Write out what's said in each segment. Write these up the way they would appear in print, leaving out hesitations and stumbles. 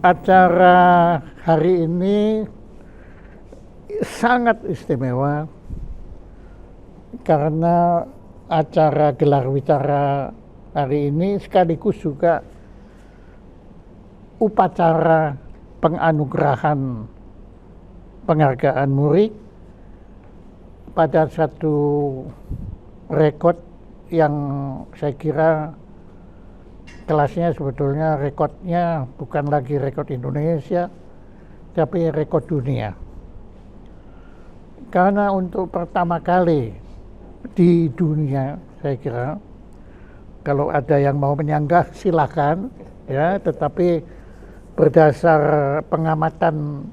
Acara hari ini sangat istimewa karena acara gelar bicara hari ini sekaligus juga upacara penganugerahan penghargaan Muri pada satu rekod yang saya kira kelasnya sebetulnya rekodnya bukan lagi rekod Indonesia, tapi rekod dunia. Karena untuk pertama kali di dunia, saya kira, kalau ada yang mau menyanggah silakan, ya. Tetapi berdasar pengamatan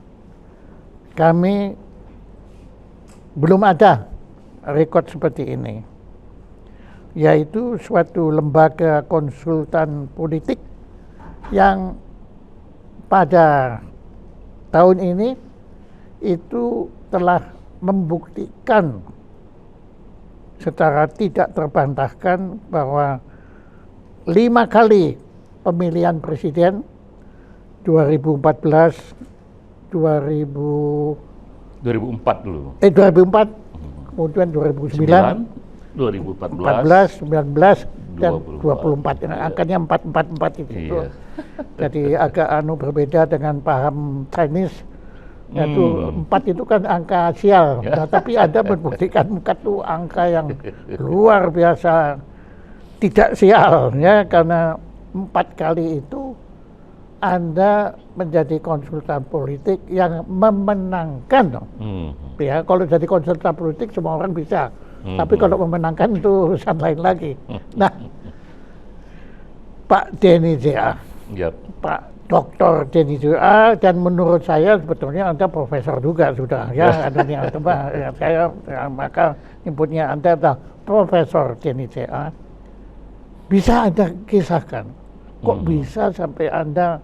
kami belum ada rekod seperti ini, yaitu suatu lembaga konsultan politik yang pada tahun ini itu telah membuktikan secara tidak terbantahkan bahwa 5 kali pemilihan presiden 2014, 2004 dulu. 2004, kemudian 2009, 2014, 19 dan 24. Angkanya 444 itu. Iya. Jadi agak berbeda dengan paham Chinese. Yaitu 4 itu kan angka sial. Nah, tapi Anda membuktikan 4 itu angka yang luar biasa tidak sial, ya, karena 4 kali itu Anda menjadi konsultan politik yang memenangkan. Ya, kalau jadi konsultan politik semua orang bisa. Tapi kalau memenangkan itu urusan lain lagi. Nah, Pak Denny J.A. Yep. Pak Dr. Denny J.A. dan menurut saya sebetulnya Anda profesor juga sudah, ya. Ya, saya maka nyebutnya Anda adalah Profesor Denny J.A. Bisa Anda kisahkan, kok bisa sampai Anda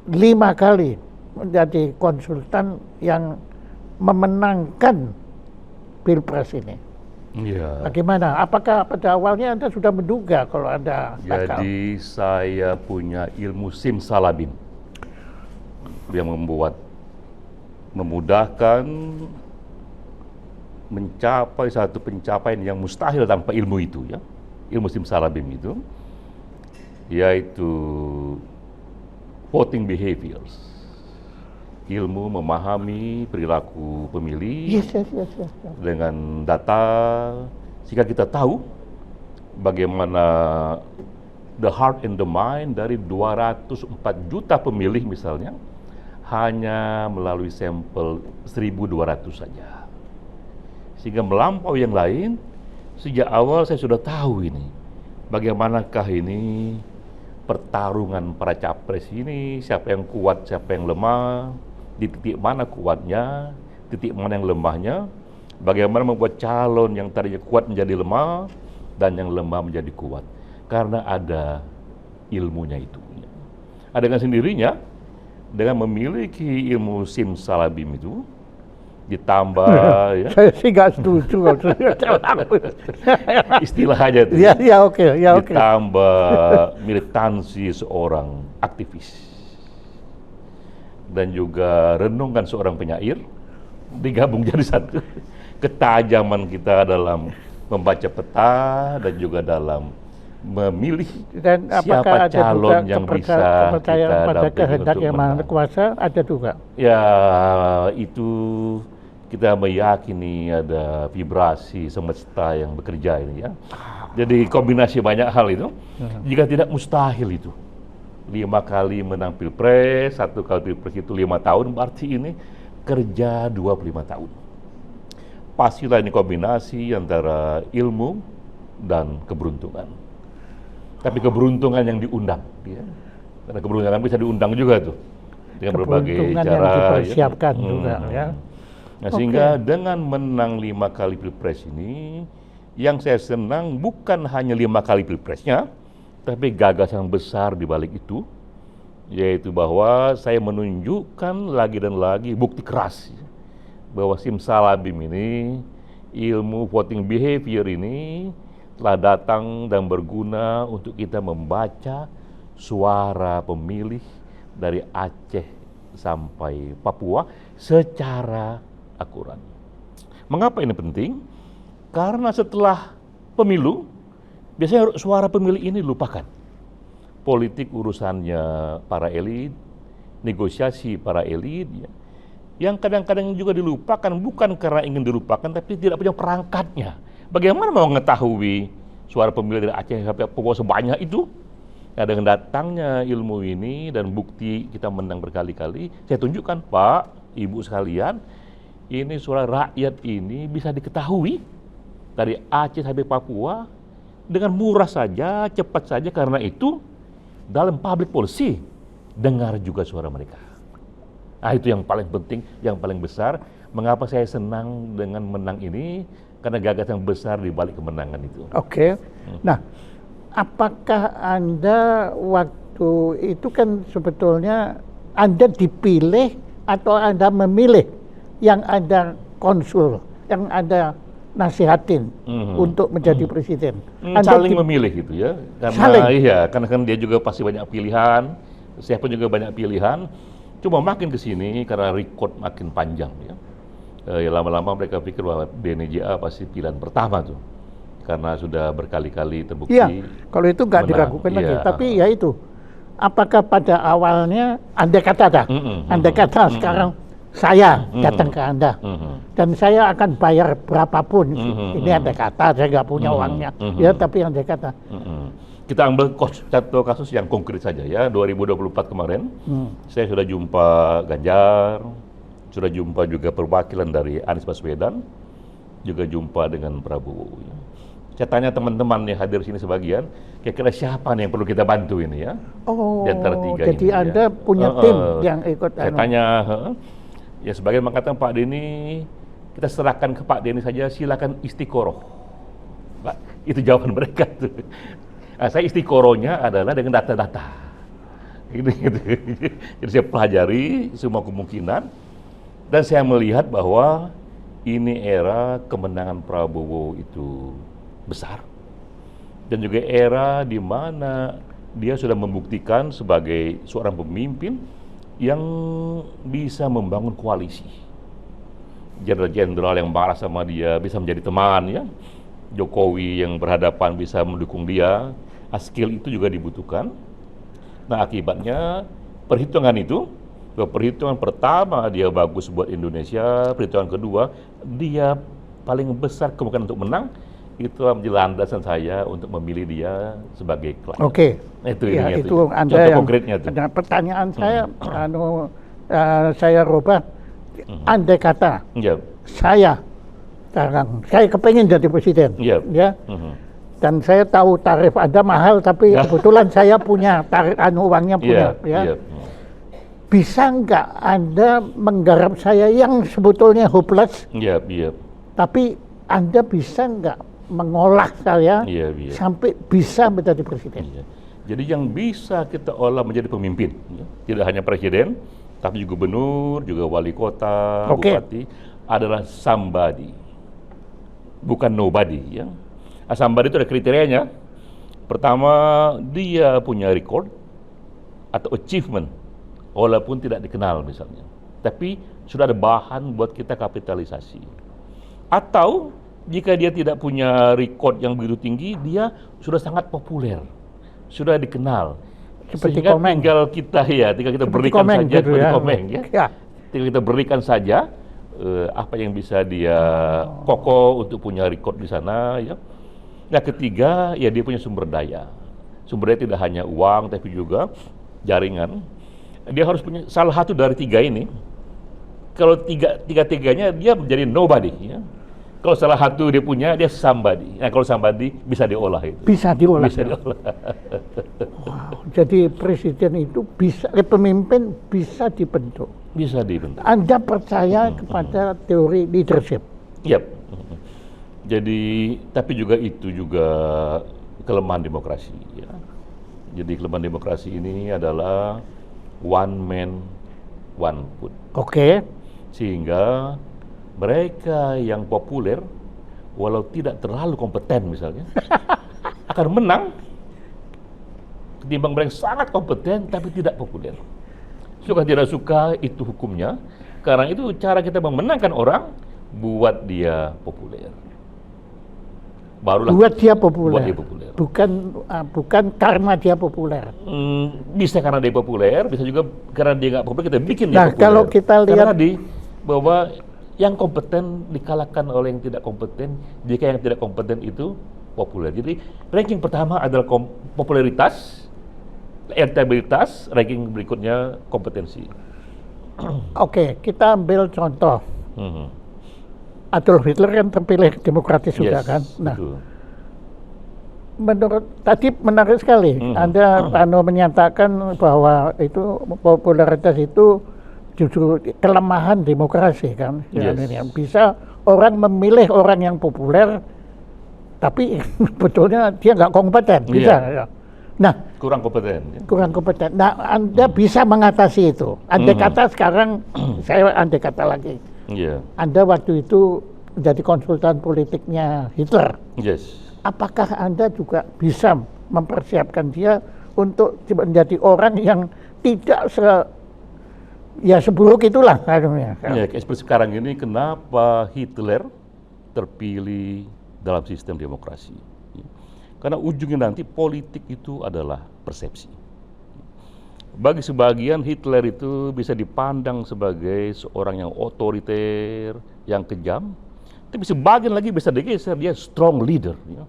5 kali menjadi konsultan yang memenangkan Pilpres ini? Ya. Bagaimana? Apakah pada awalnya Anda sudah menduga kalau Anda bakal? Jadi saya punya ilmu simsalabim yang memudahkan mencapai satu pencapaian yang mustahil tanpa ilmu itu, ya. Ilmu simsalabim itu yaitu voting behaviors. Ilmu memahami perilaku pemilih Yes. dengan data sehingga kita tahu bagaimana the heart and the mind dari 204 juta pemilih misalnya hanya melalui sampel 1.200 saja. Sehingga melampaui yang lain, sejak awal saya sudah tahu ini. Bagaimanakah ini pertarungan para capres ini, siapa yang kuat, siapa yang lemah, di titik mana kuatnya, titik mana yang lemahnya, bagaimana membuat calon yang tadinya kuat menjadi lemah dan yang lemah menjadi kuat, karena ada ilmunya itu. Dengan sendirinya, dengan memiliki ilmu simsalabim itu, ditambah ya, Saya sih nggak setuju. istilah aja itu. Ya, oke. Ditambah militansi seorang aktivis dan juga renungan seorang penyair digabung jadi satu. Ketajaman kita dalam membaca peta dan juga dalam memilih Dan siapa apakah ada calon juga yang bisa kepercayaan kita pada dampingi kehendak untuk yang maha menang. kuasa? Ada juga. Ya, itu kita meyakini ada vibrasi semesta yang bekerja ini, ya. Jadi kombinasi banyak hal itu. Jika tidak mustahil itu. 5 kali menang Pilpres, 1 kali Pilpres itu 5 tahun, berarti ini kerja 25 tahun. Pastilah ini kombinasi antara ilmu dan keberuntungan. Tapi keberuntungan yang diundang, ya. Karena keberuntungan bisa diundang juga tuh. Dengan berbagai Keberuntungan cara. yang dipersiapkan Ya. juga, ya. Nah, sehingga dengan menang 5 kali Pilpres ini, yang saya senang bukan hanya 5 kali Pilpresnya, tapi gagasan besar di balik itu, yaitu bahwa saya menunjukkan lagi dan lagi bukti keras bahwa simsalabim ini, ilmu voting behavior ini telah datang dan berguna untuk kita membaca suara pemilih dari Aceh sampai Papua secara akurat. Mengapa ini penting? Karena setelah pemilu, biasanya suara pemilih ini dilupakan. Politik urusannya para elit, negosiasi para elit, ya, yang kadang-kadang juga dilupakan bukan karena ingin dilupakan, tapi tidak punya perangkatnya. Bagaimana mau mengetahui suara pemilih dari Aceh sampai Papua sebanyak itu? Nah, dengan datangnya ilmu ini dan bukti kita menang berkali-kali, saya tunjukkan, Pak, Ibu sekalian, ini suara rakyat ini bisa diketahui dari Aceh sampai Papua dengan murah saja, cepat saja. Karena itu dalam public policy, dengar juga suara mereka. Nah, itu yang paling penting, yang paling besar. Mengapa saya senang dengan menang ini? Karena gagasan besar di balik kemenangan itu. Oke. Nah, apakah Anda waktu itu kan sebetulnya Anda dipilih atau Anda memilih yang Anda konsul, yang Anda nasihatin untuk menjadi presiden? Saling memilih gitu ya. Karena saling. Iya, karena kan dia juga pasti banyak pilihan, saya pun juga banyak pilihan. Cuma makin ke sini karena record makin panjang ya. Lama-lama mereka pikir bahwa DNJA pasti pilihan pertama tuh. Karena sudah berkali-kali terbukti. Iya, kalau itu nggak diragukan lagi. Tapi ya itu, apakah pada awalnya Anda kata sekarang saya datang ke Anda dan saya akan bayar berapapun. Ini Anda kata, saya nggak punya uangnya. Ya, tapi Anda kata. Kita ambil contoh kasus yang konkret saja ya. 2024 kemarin, saya sudah jumpa Ganjar, sudah jumpa juga perwakilan dari Anies Baswedan, juga jumpa dengan Prabowo. Ya. Saya tanya teman-teman yang hadir sini sebagian, kira-kira siapa nih yang perlu kita bantu ini ya? Oh, di antara tiga jadi ini, Anda punya tim yang ikut. Saya tanya, ya sebagian mengatakan Pak Denny, kita serahkan ke Pak Denny saja, silakan istiqoroh. Pak, itu jawaban mereka tuh. Nah, saya istiqorohnya adalah dengan data-data. Gitu. Jadi saya pelajari semua kemungkinan dan saya melihat bahwa ini era kemenangan Prabowo itu besar dan juga era di mana dia sudah membuktikan sebagai seorang pemimpin yang bisa membangun koalisi. Jenderal-jenderal yang marah sama dia bisa menjadi teman ya. Jokowi yang berhadapan bisa mendukung dia. Skill itu juga dibutuhkan. Nah, akibatnya perhitungan itu, perhitungan pertama dia bagus buat Indonesia, perhitungan kedua dia paling besar kemungkinan untuk menang. Itulah menjadi landasan saya untuk memilih dia sebagai klien. Oke. Itu ya, ini itu Anda contoh yang konkretnya itu. Pertanyaan saya, saya rubah. Andai kata saya sekarang, saya kepengen jadi presiden, ya. Dan saya tahu tarif Anda mahal, tapi kebetulan saya punya tarif uangnya punya, ya. Bisa nggak Anda menggarap saya yang sebetulnya hopeless, tapi Anda bisa nggak mengolah saya sampai bisa menjadi presiden? Jadi yang bisa kita olah menjadi pemimpin, tidak hanya presiden, tapi gubernur, juga wali kota, bupati, adalah somebody, bukan nobody. Ya. Somebody itu ada kriterianya. Pertama, dia punya record atau achievement, walaupun tidak dikenal misalnya, tapi sudah ada bahan buat kita kapitalisasi. Atau jika dia tidak punya record yang begitu tinggi, dia sudah sangat populer, sudah dikenal. Seperti sehingga Komeng. tinggal kita berikan Komeng, saja gitu seperti ya. Komeng ya. Tinggal kita berikan saja apa yang bisa dia kokoh untuk punya record di sana ya. Nah, ketiga ya dia punya sumber daya. Sumber daya tidak hanya uang tapi juga jaringan. Dia harus punya salah satu dari tiga ini. Kalau tiga-tiganya dia menjadi nobody ya. Kalau salah satu dia punya, dia somebody. Nah, kalau somebody bisa diolah itu. Bisa diolah. Bisa diolah. Wow, jadi presiden itu bisa, pemimpin bisa dibentuk. Bisa dibentuk. Anda percaya kepada teori leadership? Yap. Jadi, tapi juga itu juga kelemahan demokrasi. Ya. Jadi kelemahan demokrasi ini adalah one man, one vote. Oke. Sehingga mereka yang populer, walau tidak terlalu kompeten misalnya, akan menang ketimbang mereka yang sangat kompeten tapi tidak populer. Suka tidak suka itu hukumnya. Karena itu cara kita memenangkan orang, buat dia populer. Barulah buat dia populer. buat dia populer. Bukan karena dia populer. Bisa karena dia populer, bisa juga karena dia nggak populer, kita bikin dia Nah, populer. kalau kita lihat- Karena tadi bahwa yang kompeten dikalahkan oleh yang tidak kompeten, jika yang tidak kompeten itu populer. Jadi ranking pertama adalah popularitas, elektabilitas, ranking berikutnya kompetensi. Oke, kita ambil contoh. Mhm. Adolf Hitler kan terpilih demokratis juga Yes, kan. Nah, betul. menurut tadi menarik sekali. Anda menyatakan bahwa itu popularitas itu justru kelemahan demokrasi kan. Yes. Bisa orang memilih orang yang populer, tapi sebetulnya dia nggak kompeten. Bisa. Iya. Ya. Nah, Kurang kompeten. Ya? kurang kompeten. Nah, Anda bisa mengatasi itu. Andai kata sekarang, saya andai kata lagi. Iya. Anda waktu itu menjadi konsultan politiknya Hitler. Yes. Apakah Anda juga bisa mempersiapkan dia untuk menjadi orang yang tidak seburuk itulah akhirnya. Ya, seperti sekarang ini kenapa Hitler terpilih dalam sistem demokrasi? Karena ujungnya nanti politik itu adalah persepsi. Bagi sebagian Hitler itu bisa dipandang sebagai seorang yang otoriter, yang kejam. Tapi sebagian lagi bisa digeser, dia strong leader. Ya.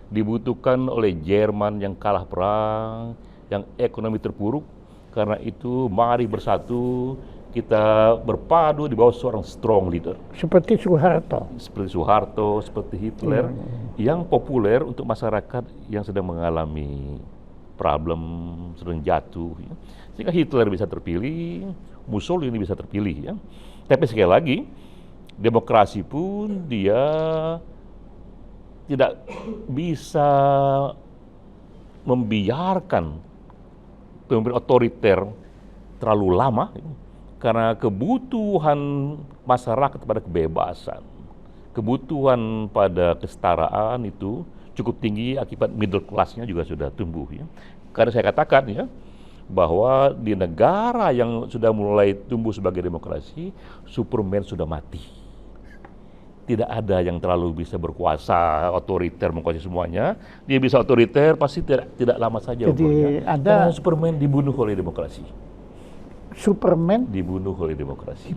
Dibutuhkan oleh Jerman yang kalah perang, yang ekonomi terpuruk. Karena itu mari bersatu, kita berpadu di bawah seorang strong leader. Seperti Soeharto. Seperti Soeharto, seperti Hitler, yang populer untuk masyarakat yang sedang mengalami problem, sedang jatuh. Ya. Sehingga Hitler bisa terpilih, Mussolini bisa terpilih. Ya. Tapi sekali lagi, demokrasi pun dia tidak bisa membiarkan pemimpin otoriter terlalu lama, karena kebutuhan masyarakat pada kebebasan, kebutuhan pada kesetaraan itu cukup tinggi akibat middle class-nya juga sudah tumbuh. Ya. Karena saya katakan ya, bahwa di negara yang sudah mulai tumbuh sebagai demokrasi, Superman sudah mati. Tidak ada yang terlalu bisa berkuasa, otoriter menguasai semuanya. Dia bisa otoriter, pasti tidak lama saja Jadi umurnya. Anda- Karena Superman dibunuh oleh demokrasi. Superman Dibunuh oleh demokrasi.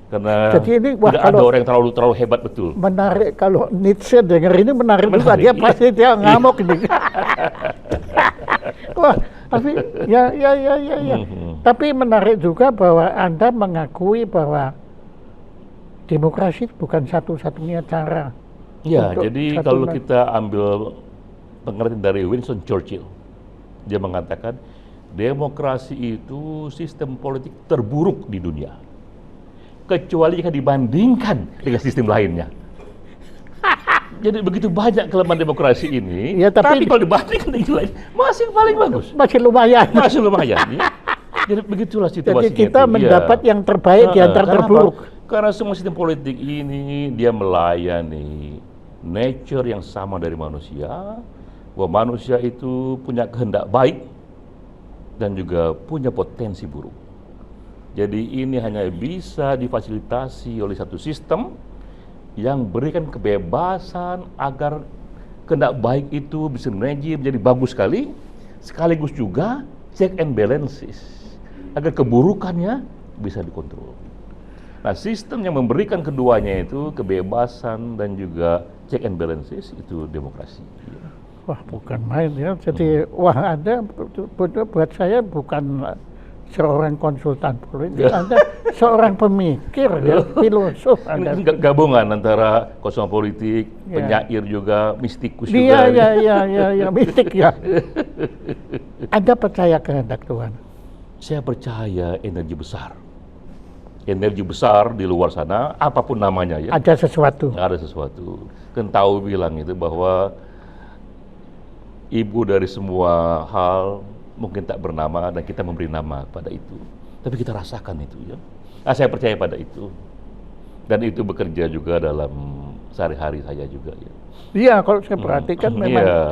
Karena Jadi ini, wah, tidak ada kalau- orang yang terlalu hebat betul. menarik, kalau Nietzsche dengar ini menarik juga, Menarik, dia iya. pasti dia ngamuk ini. Wah, tapi ya. Tapi menarik juga bahwa Anda mengakui bahwa demokrasi bukan satu-satunya cara. Ya, Untuk jadi satu kalau neg- kita ambil pengertian dari Winston Churchill, dia mengatakan demokrasi itu sistem politik terburuk di dunia, kecuali jika dibandingkan dengan sistem lainnya. Jadi begitu banyak kelemahan demokrasi ini, Ya, tapi- kalau dibandingkan dengan lain, masih paling bagus, Masih lumayan. masih lumayan. Ya. Jadi begitulah situasinya. Jadi kita itu. mendapat yang terbaik di antara Kenapa? terburuk. Karena semua sistem politik ini dia melayani nature yang sama dari manusia, bahwa manusia itu punya kehendak baik dan juga punya potensi buruk. Jadi ini hanya bisa difasilitasi oleh satu sistem yang berikan kebebasan agar kehendak baik itu bisa menjadi menjadi bagus sekali, sekaligus juga check and balances agar keburukannya bisa dikontrol. Nah, sistem yang memberikan keduanya itu kebebasan dan juga check and balances itu demokrasi. Wah, bukan main ya. Jadi, wah, Anda buat saya bukan seorang konsultan politik, Anda seorang pemikir ya, filosof Anda. Ini gabungan antara konsultan politik, Ya. penyair juga, mistikus Iya, juga. ya, mistik ya. Anda percaya kehendak Tuhan? Saya percaya energi besar. Energi besar di luar sana, apapun namanya ya. Ada sesuatu. Ada sesuatu. Kan tahu bilang itu bahwa ibu dari semua hal mungkin tak bernama dan kita memberi nama pada itu. Tapi kita rasakan itu ya. Saya percaya pada itu. Dan itu bekerja juga dalam sehari-hari saya juga ya. Iya, kalau saya perhatikan memang Iya.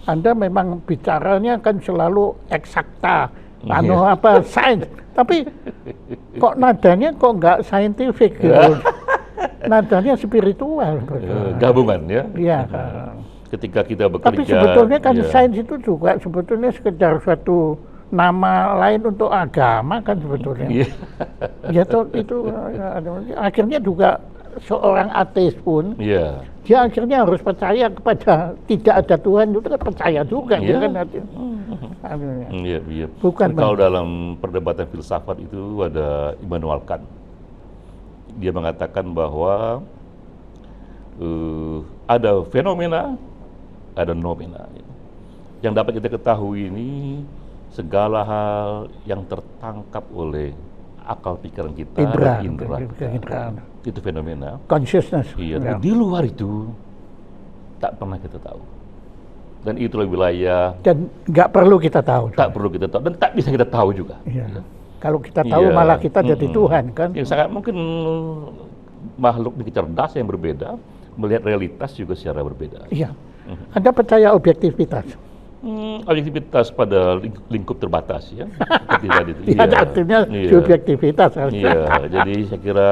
Anda memang bicaranya kan selalu eksakta, Iya. apa sains, tapi kok nadanya kok nggak saintifik gitu. Nadanya spiritual. Gabungan ya. Iya kan. Ketika kita bekerja. Tapi sebetulnya kan ya. sains itu juga sebetulnya sekedar suatu nama lain untuk agama kan sebetulnya. Iya. Ya itu akhirnya juga seorang ateis pun Iya. dia akhirnya harus percaya kepada tidak ada Tuhan, itu kan percaya juga dia Iya. kan akhirnya. Iya, iya. Bukan, Kalau Bang. dalam perdebatan filsafat itu ada Immanuel Kant. Dia mengatakan bahwa ada fenomena, ada nomena. Yang dapat kita ketahui ini segala hal yang tertangkap oleh akal pikiran kita dan indera. Itu fenomena. Consciousness. Iya, Ya. di luar itu tak pernah kita tahu. Dan itulah wilayah Dan nggak perlu kita tahu. tak perlu kita tahu dan tak bisa kita tahu juga. Iya. Kalau kita tahu Iya. malah kita jadi Tuhan kan. Ya, sangat mungkin makhluk kecerdasan yang berbeda melihat realitas juga secara berbeda. Iya. Anda percaya objektivitas? Objektivitas pada lingkup terbatas ya. Seperti tadi itu. Iya, artinya subjektivitas. Iya, jadi saya kira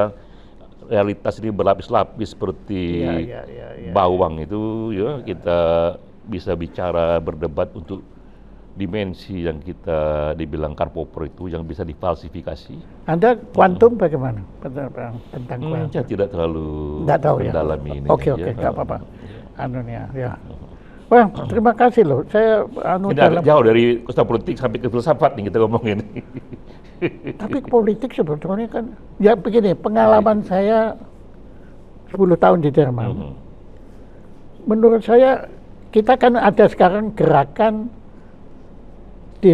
realitas ini berlapis-lapis seperti Iya. bawang itu ya, kita bisa bicara berdebat untuk dimensi yang kita dibilang Karl-Popper itu yang bisa difalsifikasi. Anda kuantum bagaimana tentang kuantum? Saya tidak terlalu Nggak tahu ya. mendalami ini. Oke, nggak apa-apa. Anunya, ya. Wah, terima kasih loh. Saya Ini agak jauh dari konsep politik sampai ke filsafat nih kita ngomongin. Tapi politik sebetulnya kan, ya begini, pengalaman saya 10 tahun di Jerman. Menurut saya, kita kan ada sekarang gerakan di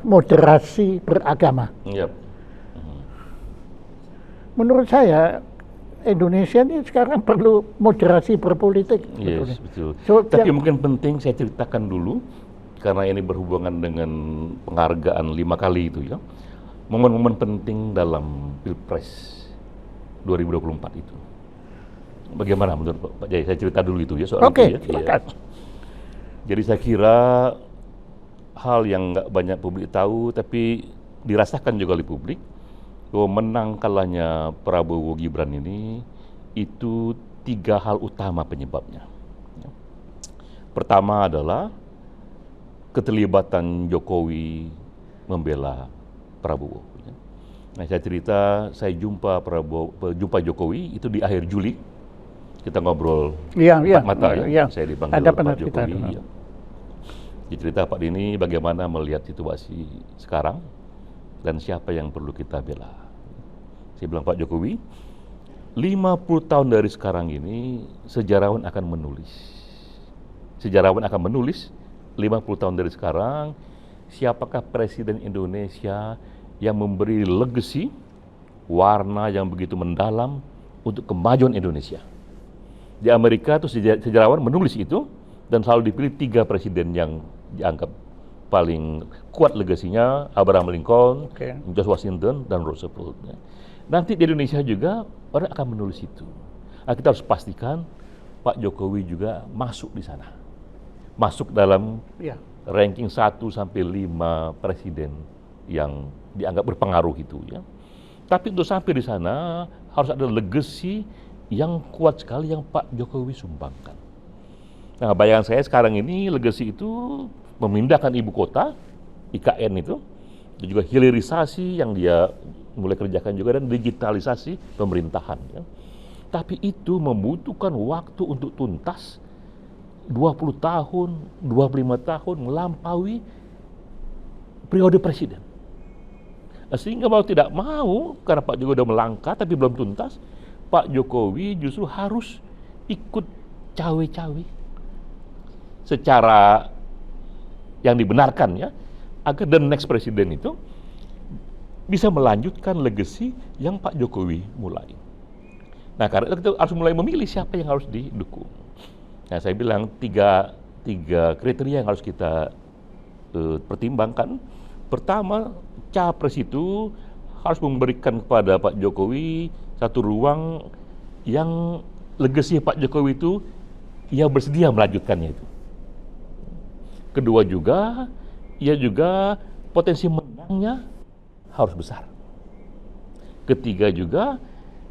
moderasi beragama. Yep. Menurut saya, Indonesia ini sekarang perlu moderasi berpolitik. Yes, betul. So, Tapi mungkin penting saya ceritakan dulu, karena ini berhubungan dengan penghargaan 5 kali itu ya. Momen-momen penting dalam Pilpres 2024 itu. Bagaimana menurut Pak Jaya? Saya cerita dulu itu ya soal Oke, itu ya. silakan. Jadi saya kira hal yang nggak banyak publik tahu, tapi dirasakan juga oleh publik, bahwa menang kalahnya Prabowo Gibran ini itu 3 hal utama penyebabnya. Pertama adalah keterlibatan Jokowi membela Prabowo. Nah, saya cerita, saya jumpa Jokowi itu di akhir Juli. Kita ngobrol empat mata ya. Saya dipanggil Pak Jokowi. Ya. Dia cerita, Pak Dini, bagaimana melihat situasi sekarang dan siapa yang perlu kita bela. Saya bilang, Pak Jokowi, 50 tahun dari sekarang ini sejarawan akan menulis. Sejarawan akan menulis 50 tahun dari sekarang, siapakah Presiden Indonesia yang memberi legacy, warna yang begitu mendalam untuk kemajuan Indonesia. Di Amerika itu sejarawan menulis itu, dan selalu dipilih 3 presiden yang dianggap paling kuat legasinya, Abraham Lincoln, George Washington, dan Roosevelt. Nanti di Indonesia juga orang akan menulis itu. Nah, kita harus pastikan Pak Jokowi juga masuk di sana. Masuk dalam ranking 1 sampai 5 presiden yang dianggap berpengaruh itu ya. Tapi untuk sampai di sana harus ada legacy yang kuat sekali yang Pak Jokowi sumbangkan. Nah, bayangan saya sekarang ini legacy itu memindahkan ibu kota, IKN itu, dan juga hilirisasi yang dia mulai kerjakan juga, dan digitalisasi pemerintahan. Ya. Tapi itu membutuhkan waktu untuk tuntas, 20 tahun, 25 tahun melampaui periode presiden. Sehingga mau tidak mau, karena Pak Jokowi sudah melangkah tapi belum tuntas, Pak Jokowi justru harus ikut cawe-cawe secara yang dibenarkan ya, agar the next presiden itu bisa melanjutkan legacy yang Pak Jokowi mulai. Nah, karena itu kita harus mulai memilih siapa yang harus didukung. Nah, saya bilang tiga kriteria yang harus kita pertimbangkan. Pertama, capres itu harus memberikan kepada Pak Jokowi satu ruang yang legasi Pak Jokowi itu ia bersedia melanjutkannya itu. Kedua juga, ia juga potensi menangnya harus besar. Ketiga juga,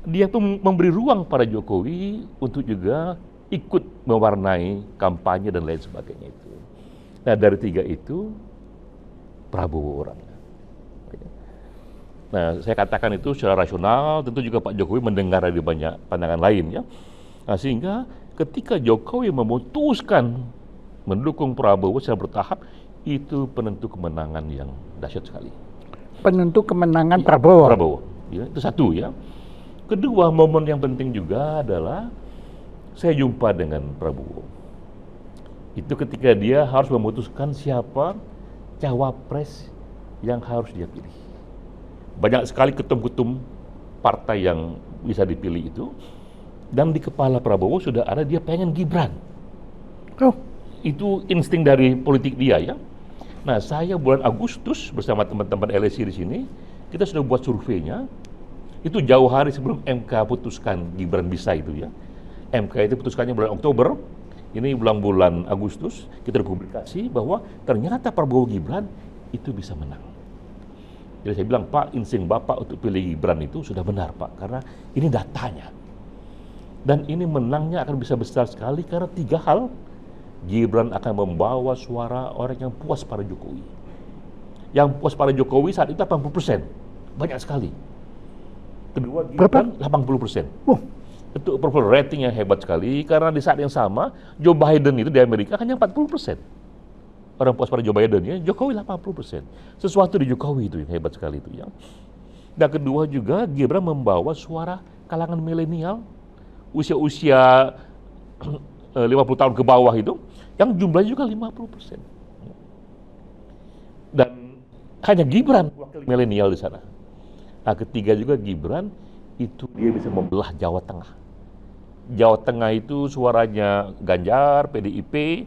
dia tuh memberi ruang pada Jokowi untuk juga ikut mewarnai kampanye dan lain sebagainya itu. Nah, dari tiga itu, Prabowo orangnya. Nah, saya katakan itu secara rasional, tentu juga Pak Jokowi mendengar dari banyak pandangan lain ya. Nah, sehingga ketika Jokowi memutuskan mendukung Prabowo secara bertahap, itu penentu kemenangan yang dahsyat sekali. Penentu kemenangan Prabowo. Prabowo, ya, itu satu ya. Kedua, momen yang penting juga adalah saya jumpa dengan Prabowo. Itu ketika dia harus memutuskan siapa cawapres yang harus dia pilih. Banyak sekali ketum-ketum partai yang bisa dipilih itu, dan di kepala Prabowo sudah ada dia pengen Gibran. Oh. Itu insting dari politik dia ya. Nah, saya bulan Agustus bersama teman-teman LSI di sini, kita sudah buat surveinya. Itu jauh hari sebelum MK putuskan Gibran bisa itu ya. MK itu putuskannya bulan Oktober, ini bulan Agustus, kita publikasi bahwa ternyata Prabowo Gibran itu bisa menang. Jadi saya bilang, Pak, insting Bapak untuk pilih Gibran itu sudah benar, Pak, karena ini datanya. Dan ini menangnya akan bisa besar sekali karena tiga hal. Gibran akan membawa suara orang yang puas pada Jokowi. Yang puas pada Jokowi saat itu 80%. Banyak sekali. Kedua, Gibran 80%. Itu approval rating yang hebat sekali, karena di saat yang sama, Joe Biden itu di Amerika hanya 40%. Orang puas pada Joe Biden ya, Jokowi 80%. Sesuatu di Jokowi itu yang hebat sekali itu ya. Dan kedua juga, Gibran membawa suara kalangan milenial, usia-usia 50 tahun ke bawah itu, yang jumlahnya juga 50%. Dan hanya Gibran wakil milenial di sana. Nah, ketiga juga Gibran itu dia bisa membelah Jawa Tengah. Jawa Tengah itu suaranya Ganjar, PDIP,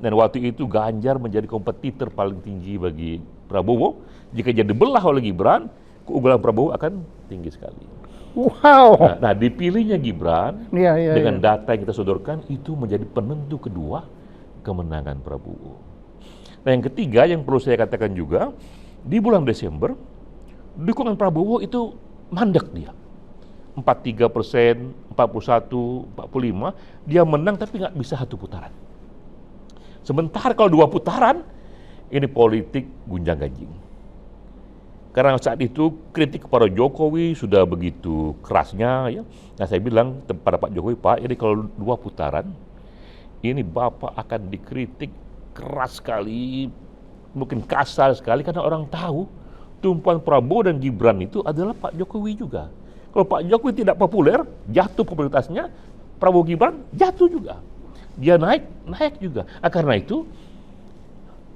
dan waktu itu Ganjar menjadi kompetitor paling tinggi bagi Prabowo. Jika jadi belah oleh Gibran, keunggulan Prabowo akan tinggi sekali. Wow. Nah, dipilihnya Gibran dengan ya. data yang kita sodorkan itu menjadi penentu kedua kemenangan Prabowo. Nah, yang ketiga yang perlu saya katakan juga, di bulan Desember dukungan Prabowo itu mandek dia. 43%, 41, 45, dia menang tapi nggak bisa satu putaran. Sementara kalau dua putaran, ini politik gunjang-ganjing. Karena saat itu kritik kepada Jokowi sudah begitu kerasnya ya. Nah, saya bilang kepada Pak Jokowi, Pak, ini kalau dua putaran, ini Bapak akan dikritik keras sekali, mungkin kasar sekali, karena orang tahu tumpuan Prabowo dan Gibran itu adalah Pak Jokowi juga. Kalau Pak Jokowi tidak populer, jatuh popularitasnya, Prabowo Gibran jatuh juga. Dia naik juga. Nah, karena itu,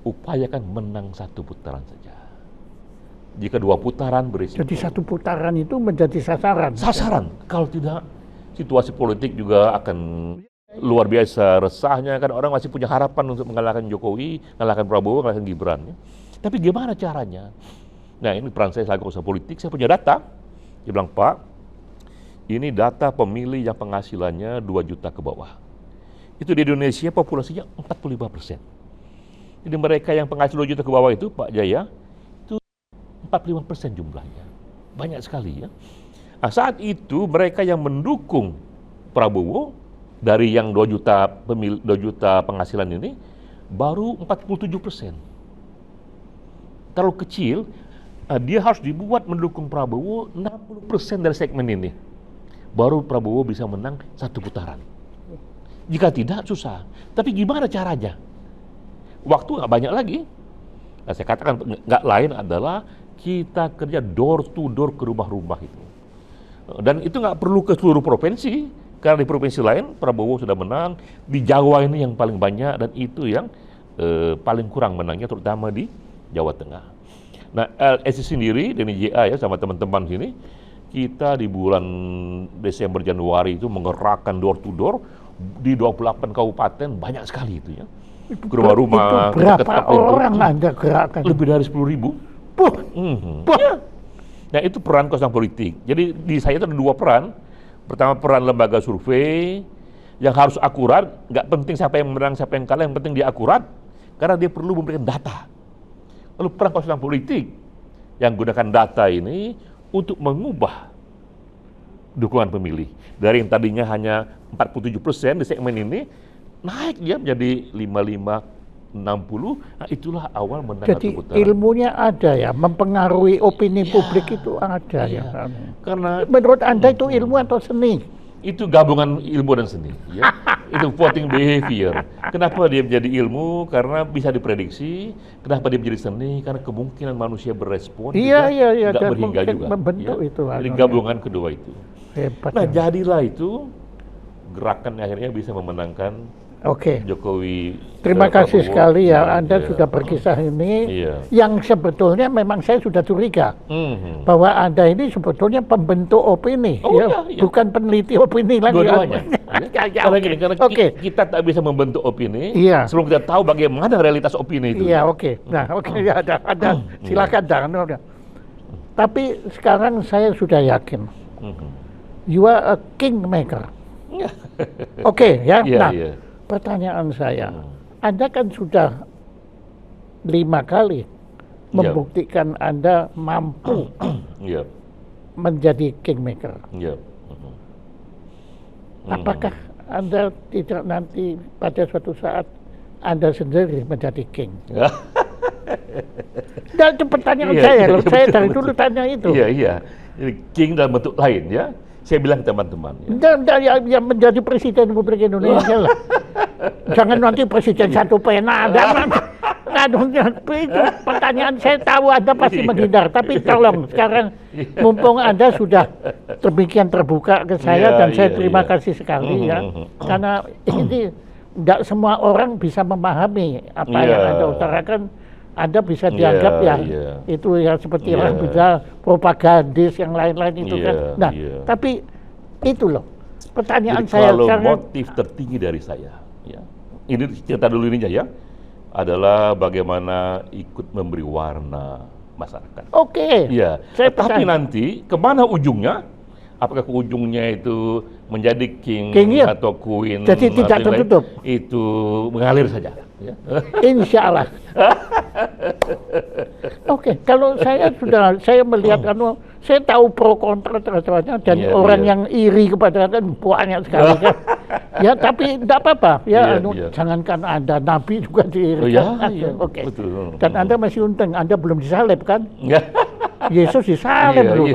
upayakan menang satu putaran saja. Jika dua putaran berisiko. Jadi satu putaran itu menjadi sasaran. Sasaran. Kalau tidak, situasi politik juga akan luar biasa resahnya. Kan orang masih punya harapan untuk mengalahkan Jokowi, mengalahkan Prabowo, mengalahkan Gibran. Ya. Tapi gimana caranya? Nah, ini peran saya selaku usaha politik. Saya punya data. Dia bilang, Pak, ini data pemilih yang penghasilannya 2 juta ke bawah. Itu di Indonesia populasinya 45%. Jadi mereka yang penghasilan 2 juta ke bawah itu, Pak Jaya, 45% jumlahnya. Banyak sekali ya. Nah, saat itu mereka yang mendukung Prabowo dari yang 2 juta penghasilan ini baru 47%. Terlalu kecil, dia harus dibuat mendukung Prabowo 60% dari segmen ini. Baru Prabowo bisa menang satu putaran. Jika tidak, susah. Tapi gimana caranya? Waktu nggak banyak lagi. Nah, saya katakan nggak lain adalah kita kerja door to door ke rumah-rumah itu. Dan itu nggak perlu ke seluruh provinsi, karena di provinsi lain Prabowo sudah menang, di Jawa ini yang paling banyak, dan itu yang paling kurang menangnya, terutama di Jawa Tengah. Nah, LSI sendiri, dan JA ya, sama teman-teman sini, kita di bulan Desember, Januari itu menggerakkan door to door, di 28 kabupaten, banyak sekali itu ya. Ke rumah-rumah. Itu berapa orang Anda gerakkan? Lebih dari 10.000. Ya. Nah, itu peran kosong politik. Jadi di saya itu ada dua peran. Pertama, peran lembaga survei yang harus akurat. Nggak penting siapa yang menang, siapa yang kalah, yang penting dia akurat, karena dia perlu memberikan data. Lalu peran konsultan politik yang gunakan data ini untuk mengubah dukungan pemilih. Dari yang tadinya hanya 47% di segmen ini, naik dia menjadi 55, 60. Nah, itulah awal menang Jadi atau putaran. ilmunya ada ya, mempengaruhi opini Ya, publik itu ada ya. ya. Karena Menurut Anda itu ilmu atau seni? itu gabungan ilmu dan seni. Ya. Itu voting behavior. Kenapa dia menjadi ilmu? Karena bisa diprediksi. Kenapa dia menjadi seni? Karena kemungkinan manusia berespon Iya, juga iya, iya, nggak dan berhingga mungkin juga. membentuk ya. itu, Jadi anunya. gabungan kedua itu. Hebat. Nah, ya. jadilah itu gerakan yang akhirnya bisa memenangkan Oke. Jokowi. Terima kasih Prabowo. sekali ya, Anda Iya. sudah berkisah ini. Iya. Yang sebetulnya memang saya sudah curiga Mhm. bahwa Anda ini sebetulnya pembentuk opini, Oh, ya, iya, iya. bukan peneliti opini lagi. Dua-duanya. Ya, ya, Karena oke. gini, karena Oke. kita tak bisa membentuk opini Iya. sebelum kita tahu bagaimana realitas opini itu. Iya, oke. Nah, oke, ya ada. Silakan, jangan. Tapi sekarang saya sudah yakin, Mhm. you are a kingmaker. Oke, ya. Iya, Nah, iya. pertanyaan saya, Anda kan sudah 5 kali membuktikan Anda mampu Iya, menjadi kingmaker. iya. Apakah Anda tidak nanti pada suatu saat Anda sendiri menjadi king? Dan itu pertanyaan Iya, saya, iya, loh. iya, Saya betul, dari betul. dulu tanya itu. Iya, iya. Jadi king dalam bentuk lain ya. Saya bilang ke teman-teman ya. Dan yang menjadi presiden Republik Indonesia lah. Jangan nanti presiden satu pena. Itu pertanyaan saya tahu Anda pasti menghindar. Tapi tolong sekarang mumpung Anda sudah demikian terbuka ke saya Iya, dan saya iya, terima iya. kasih sekali ya. Karena ini tidak semua orang bisa memahami apa Iya. yang Anda utarakan. Anda bisa dianggap Iya, ya iya. itu ya seperti Iya. orang bisa propagandis yang lain-lain itu Iya, kan. Nah, iya. tapi itu loh pertanyaan Jadi saya kalau sekarang. motif tertinggi dari saya, ya, ini cerita dulu ini aja ya, adalah bagaimana ikut memberi warna masyarakat. Oke. Iya, Saya tapi percaya. nanti kemana ujungnya? Apakah ujungnya itu menjadi king, King, iya. atau queen? Jadi tidak atau yang lain? tertutup. Itu mengalir saja. Ya. Insya Allah. Oke, kalau saya melihat saya tahu pro kontra terhadapnya dan Iya, orang iya. yang iri kepada kan banyak sekali kan. Ya, tapi tidak apa-apa ya. Iya, iya. Jangankan Anda Nabi juga diiri. Oh, iya, kan? iya, Oke. betul. Dan Anda masih untung, Anda belum disalib kan? Ya. Yesus disalib Iya, loh.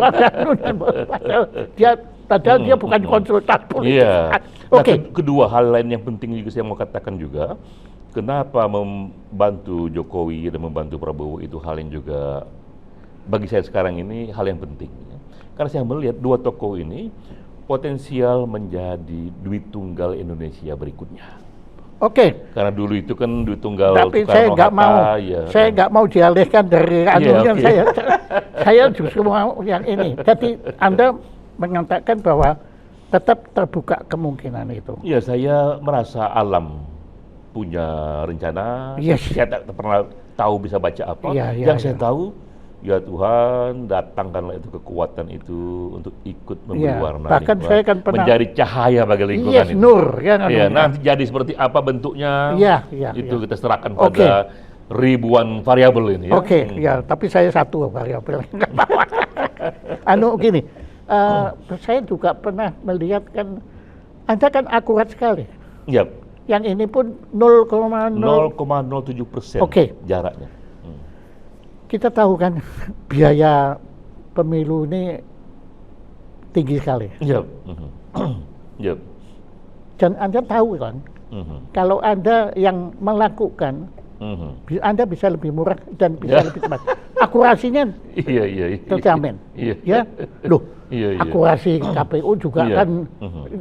iya. Padahal dia bukan konsultan politik. Iya. Nah, Oke. kedua hal lain yang penting juga saya mau katakan juga, kenapa membantu Jokowi dan membantu Prabowo itu hal yang juga bagi saya sekarang ini hal yang penting. Ya. Karena saya melihat dua tokoh ini potensial menjadi duit tunggal Indonesia berikutnya. Oke. Karena dulu itu kan duit tunggal Tapi saya nggak mau, saya nggak mau dialihkan dari anunya. oke. Saya justru mau yang ini. Jadi Anda mengatakan bahwa tetap terbuka kemungkinan itu. Ya, saya merasa alam punya rencana. Yes. Saya tak pernah tahu bisa baca apa. Iya, iya, Yang saya iya. tahu, ya Tuhan datangkanlah itu kekuatan itu untuk ikut memberi Iya, warna bahkan lingkungan, saya kan pernah- menjadi cahaya bagi lingkungan Yes, itu. nur kan. Ya, nanti jadi seperti apa bentuknya? Iya, iya, itu iya. kita serahkan Oke. pada ribuan variabel ini. Ya. Oke, ya, tapi saya satu variabel. Nggak apa-apa. Gini, saya juga pernah melihat kan, Anda kan akurat sekali. Ya, Yang ini pun 0,0. 0,07% Oke. jaraknya. Kita tahu kan biaya pemilu ini tinggi sekali. Ya. Ya. Dan Anda tahu kan, kalau Anda yang melakukan, Anda bisa lebih murah dan bisa lebih cepat. Akurasinya Iya, iya, iya. terjamin. Iya. Ya, loh, Iya, iya. akurasi KPU juga Iya. kan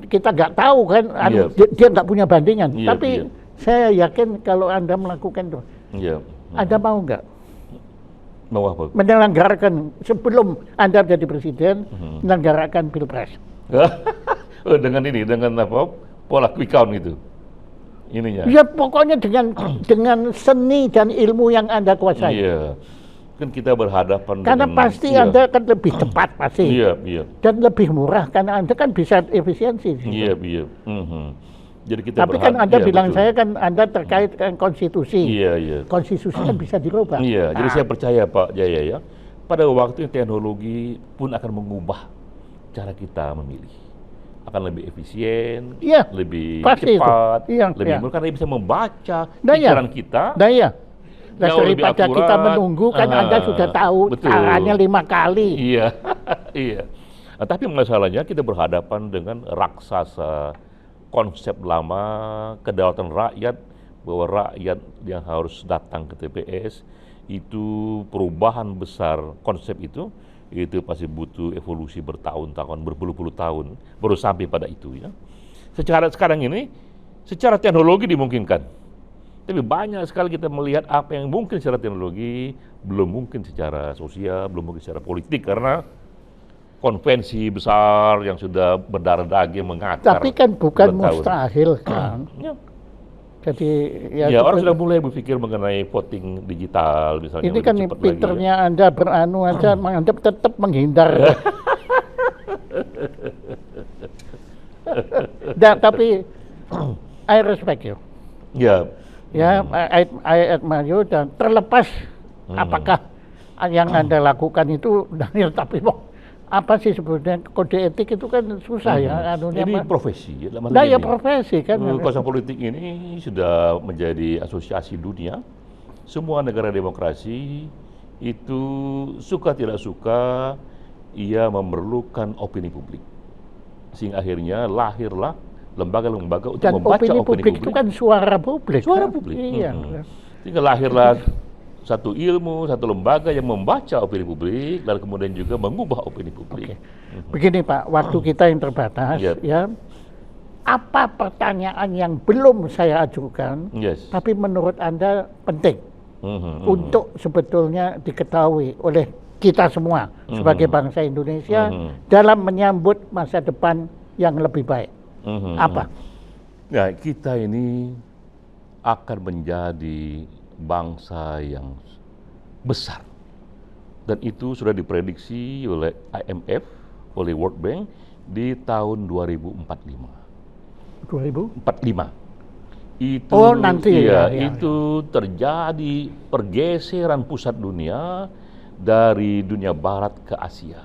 kita nggak tahu kan, Iya. dia nggak punya bandingan. Iya, Tapi iya. saya yakin kalau Anda melakukan itu, Iya. Anda mau nggak Mau apa? menyelenggarakan sebelum Anda menjadi presiden, menyelenggarakan pilpres? Oh, dengan ini, dengan apa? Pola quick count gitu. Ininya. Ya pokoknya dengan seni dan ilmu yang Anda kuasai. Iya. Kan kita berhadapan Karena dengan, pasti Anda kan lebih cepat pasti. Iya, iya. Dan lebih murah karena Anda kan bisa efisiensi. Iya, iya. Jadi kita Tapi kan Anda iya, bilang betul. saya kan Anda terkait dengan konstitusi. Iya, iya. Konstitusi kan bisa dirubah. Iya, jadi Nah, saya percaya Pak Jaya ya, pada waktu teknologi pun akan mengubah cara kita memilih. Akan lebih efisien, Iya, lebih pasti itu. cepat, Iya, lebih iya. murah karena bisa membaca Nah, iya. pikiran kita. Nah iya. Nah, Jauh lebih daripada kita akurat. menunggu kan Anda sudah tahu Betul. caranya 5 kali. Iya, iya. Nah, tapi masalahnya kita berhadapan dengan raksasa konsep lama kedaulatan rakyat, bahwa rakyat yang harus datang ke TPS itu perubahan besar konsep itu pasti butuh evolusi bertahun-tahun, berpuluh-puluh tahun baru sampai pada itu ya. Sekarang ini secara teknologi dimungkinkan. Tapi banyak sekali kita melihat apa yang mungkin secara teknologi, belum mungkin secara sosial, belum mungkin secara politik karena konvensi besar yang sudah berdarah daging mengakar. Tapi kan bukan bertahun. mustahil kan. Ya, Jadi ya orang sudah mulai berpikir mengenai voting digital misalnya. ini lebih kan cepat lagi, pinternya Anda beranu aja, Anda tetap menghindar. Tapi I respect you. Ya. Ya, I admire you dan terlepas apakah yang Anda lakukan itu Daniel, tapi apa sih sebetulnya kode etik itu kan susah ya. Ini profesi. Ya, Nah ya profesi kan. Kuasa politik ini sudah menjadi asosiasi dunia. Semua negara demokrasi itu suka tidak suka ia memerlukan opini publik. Sehingga akhirnya lahirlah lembaga-lembaga untuk Dan membaca opini publik itu kan suara publik. Suara kan? publik. Iya. Sehingga lahirlah satu ilmu, satu lembaga yang membaca opini publik dan kemudian juga mengubah opini publik. Oke. Begini Pak, waktu kita yang terbatas, Yep. ya. Apa pertanyaan yang belum saya ajukan, Yes. tapi menurut Anda penting untuk sebetulnya diketahui oleh kita semua sebagai bangsa Indonesia dalam menyambut masa depan yang lebih baik? Apa? Nah, kita ini akan menjadi bangsa yang besar. Dan itu sudah diprediksi oleh IMF, oleh World Bank di tahun 2045. 2000? Itu, Oh, nanti ya. itu terjadi pergeseran pusat dunia dari dunia barat ke Asia.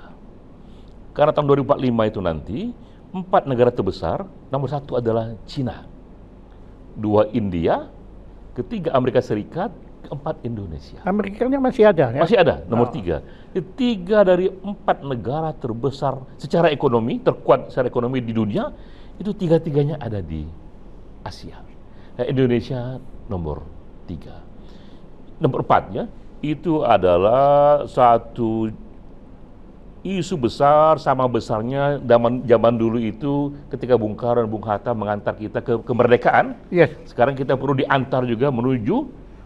Karena tahun 2045 itu nanti 4 negara terbesar, nomor 1 adalah Cina, 2 India, ketiga Amerika Serikat, keempat Indonesia. Amerikanya masih ada ya? Masih ada, nomor 3. 3 dari 4 negara terbesar secara ekonomi, terkuat secara ekonomi di dunia, itu 3-tiganya ada di Asia. Nah, Indonesia nomor 3. Nomor 4-nya, itu adalah satu isu besar sama besarnya zaman dulu itu ketika Bung Karno dan Bung Hatta mengantar kita ke kemerdekaan. Yes. Sekarang kita perlu diantar juga menuju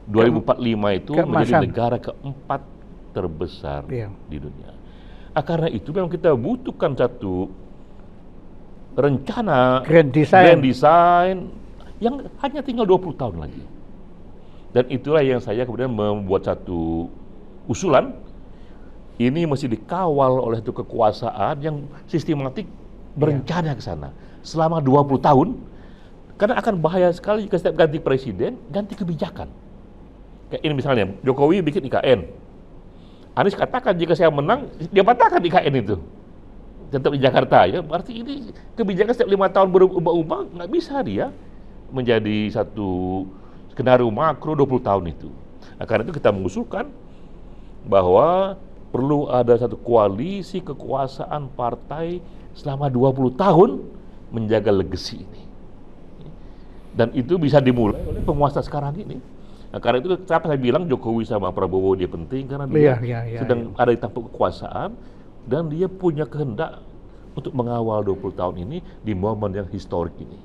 2045 itu menjadi negara keempat terbesar di dunia. Karena itu memang kita butuhkan satu rencana Grand design yang hanya tinggal 20 tahun lagi. Dan itulah yang saya kemudian membuat satu usulan. Ini mesti dikawal oleh satu kekuasaan yang sistematik berencana ke sana selama 20 tahun. Karena akan bahaya sekali jika setiap ganti presiden, ganti kebijakan. Kayak ini misalnya, Jokowi bikin IKN. Anies katakan jika saya menang, dia patahkan IKN itu. Tetap di Jakarta ya. Berarti ini kebijakan setiap 5 tahun berubah-ubah, nggak bisa dia menjadi satu skenario makro 20 tahun itu. Nah, karena itu kita mengusulkan bahwa perlu ada satu koalisi kekuasaan partai selama 20 tahun menjaga legacy ini. Dan itu bisa dimulai oleh penguasa sekarang ini. Nah, karena itu kenapa saya bilang Jokowi sama Prabowo dia penting, karena dia sedang ada di tampuk kekuasaan dan dia punya kehendak untuk mengawal 20 tahun ini di momen yang historik ini.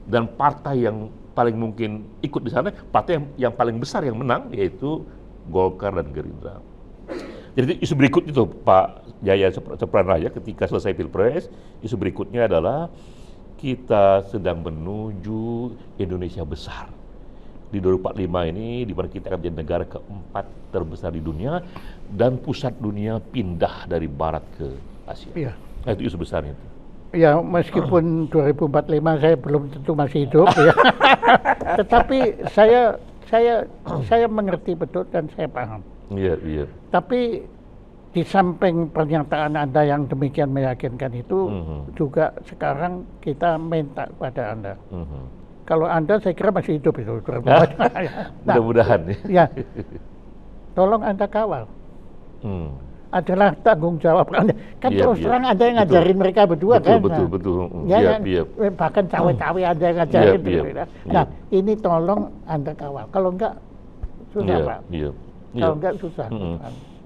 Dan partai yang paling mungkin ikut di sana, partai yang paling besar yang menang yaitu Golkar dan Gerindra. Jadi isu berikut itu Pak Jaya Sepranraya ketika selesai Pilpres, isu berikutnya adalah kita sedang menuju Indonesia besar. di 2045 ini, di mana kita akan menjadi negara keempat terbesar di dunia dan pusat dunia pindah dari barat ke Asia. Iya. Nah, itu isu besarnya. Ya, meskipun 2045 saya belum tentu masih hidup ya. Tetapi saya mengerti betul dan saya paham. Iya, iya. Tapi di samping pernyataan Anda yang demikian meyakinkan itu, juga sekarang kita minta kepada Anda. Kalau Anda saya kira masih hidup itu. Nah, mudah-mudahan. Ya, tolong Anda kawal. Adalah tanggung jawab Anda. Kan terus terang Anda yang ngajarin mereka berdua kan. Betul. Ya, bahkan cawe-cawe Anda yang ngajarin. Nah, ini tolong Anda kawal. Kalau enggak, susah Pak. Kalau enggak, susah.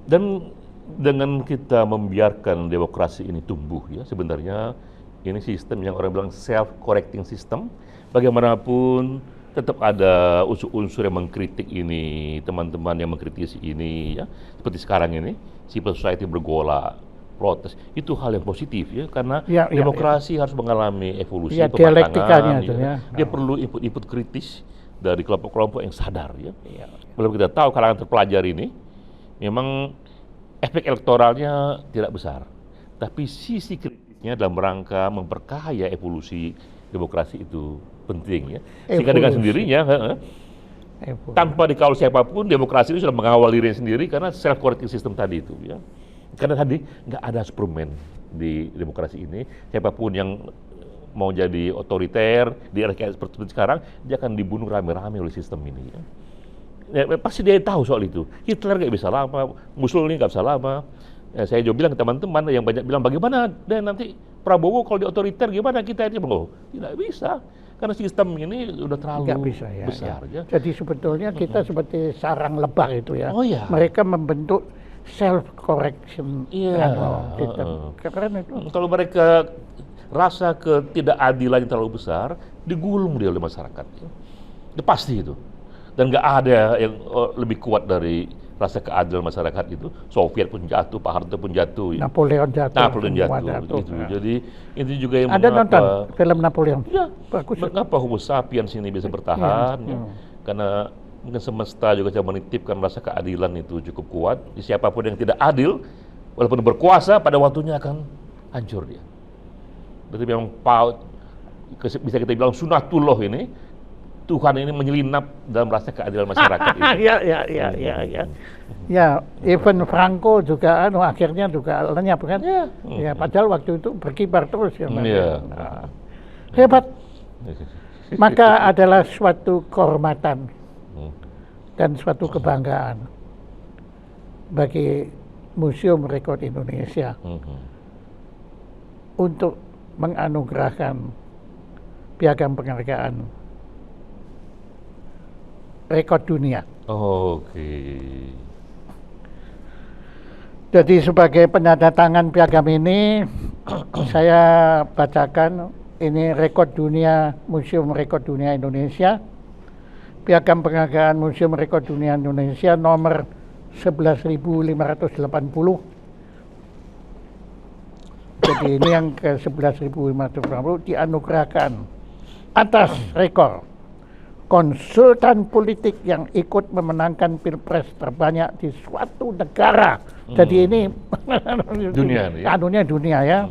Dan dengan kita membiarkan demokrasi ini tumbuh, ya sebenarnya ini sistem yang orang bilang self-correcting system. Bagaimanapun tetap ada unsur-unsur yang mengkritik ini, teman-teman yang mengkritisi ini, ya seperti sekarang ini, civil society bergolak, protes, itu hal yang positif ya, karena demokrasi harus mengalami evolusi, pematangan, dia perlu input kritis dari kelompok-kelompok yang sadar ya. Belum kita tahu kalangan terpelajar ini, memang efek elektoralnya tidak besar, tapi sisi kritisnya dalam rangka memperkaya evolusi demokrasi itu penting ya. Sehingga dengan sendirinya, tanpa dikawal siapapun, demokrasi itu sudah mengawal dirinya sendiri karena self-correcting system tadi itu ya. Karena tadi nggak ada Superman di demokrasi ini, siapapun yang mau jadi otoriter di era seperti sekarang, dia akan dibunuh rame-rame oleh sistem ini ya. Pasti dia tahu soal itu. Hitler nggak bisa lama, Mussolini nggak bisa lama. Saya juga bilang ke teman-teman yang banyak bilang bagaimana dan nanti Prabowo kalau di otoriter gimana kita ini? Oh, tidak bisa karena sistem ini udah terlalu besar. Ya. Jadi sebetulnya kita seperti sarang lebah itu ya. Oh, iya. Mereka membentuk self correction system. Keren itu. Kalau mereka rasa ketidakadilan yang terlalu besar, digulung dia oleh masyarakat. Itu pasti itu. Dan nggak ada yang lebih kuat dari rasa keadilan masyarakat itu. Soviet pun jatuh, Pak Harto pun jatuh. Napoleon jatuh. Gitu. Jadi itu juga yang ada nonton film Napoleon? Ya, bagus. Mengapa Homo sapiens ini bisa bertahan? Ya. Karena mungkin semesta juga coba menitipkan rasa keadilan itu cukup kuat. Siapapun yang tidak adil, walaupun berkuasa, pada waktunya akan hancur dia. Berarti memang bisa kita bilang sunatullah ini. Tuhan ini menyelinap dalam rasa keadilan masyarakat itu. Ya, even Franco juga akhirnya juga lenyap kan? Ya, padahal waktu itu berkibar terus ya. Hebat. Maka adalah suatu kehormatan dan suatu kebanggaan bagi Museum Rekor Indonesia untuk menganugerahkan piagam penghargaan rekor dunia. Jadi sebagai penandatangan piagam ini, saya bacakan ini rekor dunia Museum Rekor Dunia Indonesia. Piagam penghargaan Museum Rekor Dunia Indonesia nomor 11.580. Jadi ini yang ke 11.580 dianugerahkan atas rekor konsultan politik yang ikut memenangkan pilpres terbanyak di suatu negara. Jadi ini dunia ya.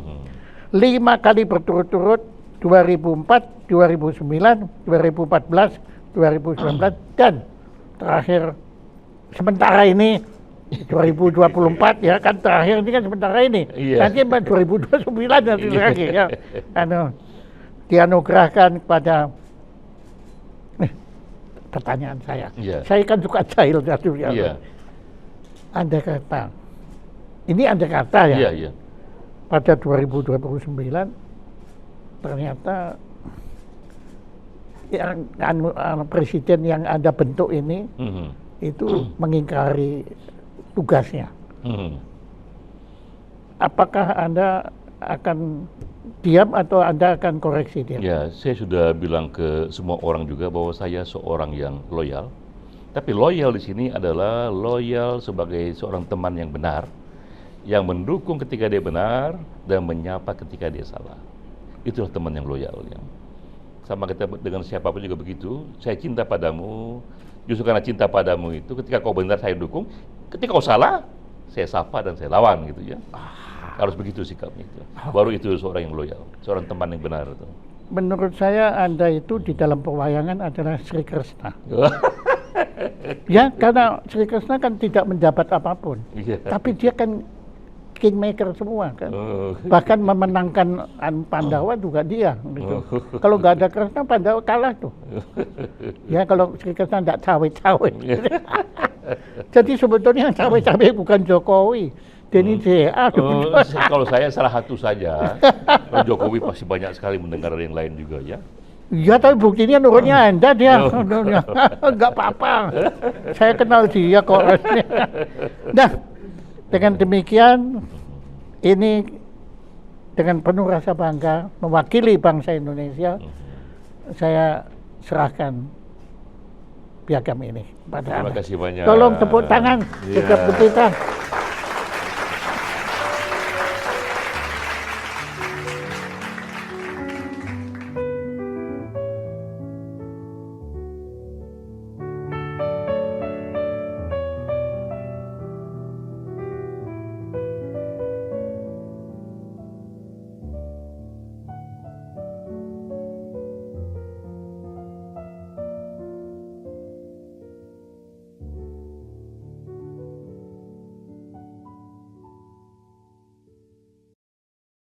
5 kali berturut-turut 2004, 2009, 2014, 2019 dan terakhir sementara ini 2024 ya kan terakhir ini kan sementara ini. Nanti 2029 nanti lagi ya. Dianugerahkan kepada pertanyaan saya. Saya kan suka jahil jatuh ya. Anda kata, ini Anda kata ya. Pada 2029 ternyata yang presiden yang Anda bentuk ini itu mengingkari tugasnya. Apakah Anda akan diam atau Anda akan koreksi dia? Ya, saya sudah bilang ke semua orang juga bahwa saya seorang yang loyal. Tapi loyal di sini adalah loyal sebagai seorang teman yang benar, yang mendukung ketika dia benar dan menyapa ketika dia salah. Itulah teman yang loyal. Ya. sama kita dengan siapapun juga begitu. Saya cinta padamu, justru karena cinta padamu itu, ketika kau benar saya dukung, ketika kau salah, saya sapa dan saya lawan gitu ya. Harus begitu sikapnya itu. Baru itu seorang yang loyal, seorang teman yang benar itu. Menurut saya Anda itu di dalam pewayangan adalah Sri Krishna. Ya, karena Sri Krishna kan tidak menjabat apapun, tapi dia kan kingmaker semua kan. Bahkan memenangkan Pandawa juga dia. Gitu. Kalau nggak ada Krishna, Pandawa kalah tuh. Ya, kalau Sri Krishna nggak cawe-cawe. Jadi sebetulnya yang cawe-cawe bukan Jokowi. Denny J.A. Kalau saya salah satu saja, Jokowi pasti banyak sekali mendengar yang lain juga ya. Iya, tapi buktinya nurutnya Anda dia. Enggak apa-apa. Saya kenal dia kok. Nah, dengan demikian, ini dengan penuh rasa bangga, mewakili bangsa Indonesia, saya serahkan piagam ini pada Anda. Terima kasih banyak. Tolong tepuk tangan, tegap kita.